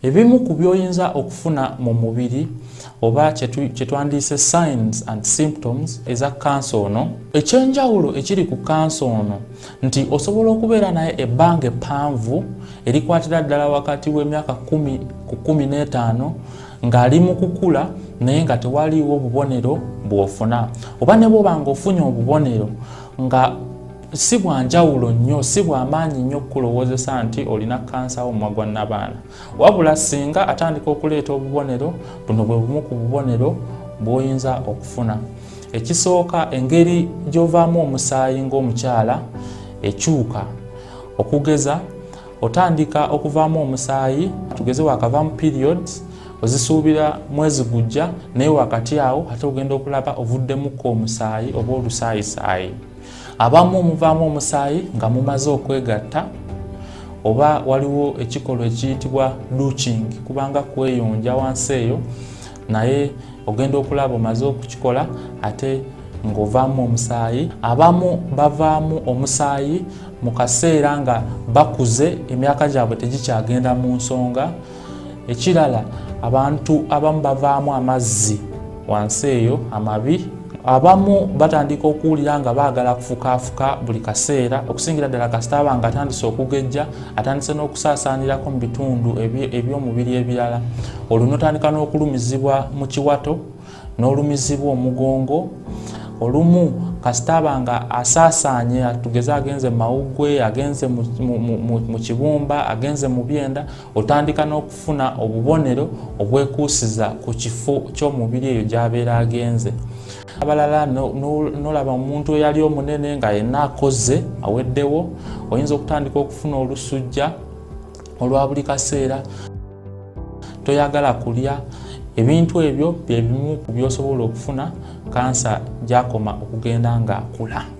Ebimu ku byoyinza okufuna mu mubiri oba kyetwandiise signs and symptoms eza kansa ono. Ekyenjawulo ekiri ku kansa ono nti osobola okubeera naye ebbanga eppanvu erikwatira ddala wakati w'emyaka 10 ku 15 ng'ali mu kukula naye nga tewaliiwo obubonero bw'ofuna, oba ne bw'oba ng'ofunye obubonero nga si bwanjawulo nnyo, si bw'amaanyi nnyo okulowoozesa nti olina kansa omumwa gwa nnabaana. Wabula singa atandika okuleeta obubonero, buno bwe bumu ku bubonero bw'oyinza okufuna. Ekisooka, engeri gy'ovaamu omusaayi ng'omukyala ekyuka. Okugeza, otandika okuvaamu omusaayi, tugeze wakavaamu periods, ozisuubira mwezi gujja, naye wakati awo ate ogenda okulaba ovuddemuko omusaayi oba olusaayisaayi. Abamu muvaamu omusaayi nga mumaze okwegatta, oba waliwo ekikolwa ekiyitibwa douching, kubanga kweyonja wansi eyo, naye ogenda okulaba omaze okukikola ate ng'ovaamu omusaayi. Abamu bavaamu omusaayi mu kaseera nga bakuze, emyaka gyabwe tegikyagenda mu nsonga. Ekirala, abantu abamu bavaamu amazzi wansi eyo amabi. Abamu batandika okuwulira nga baagala kufukafuka buli kaseera, okusingira ddala kasita aba nga atandise okugejja, atandise n'okusaasaanirako mu bitundu eby'omubiri ebirala. Olwo n'otandika n'okulumizibwa mu kiwato, n'olumizibwa omugongo. Olumu kasita aba nga asaasaanye, tugeze agenze mawuggwe, agenze mu kibumba, agenze mu byenda, otandika n'okufuna obubonero obwekuusiza ku kifo ky'omubiri eyo gy'abeera agenze. Abalala n'olaba omuntu eyali omunene nga yenna akoze aweddewo, oyinza okutandika okufuna olusujja olwa buli kaseera, toyagala kulya. Ebintu ebyo bye bimu ku by'osobola okufuna kansa gy'akoma okugenda ng'akula.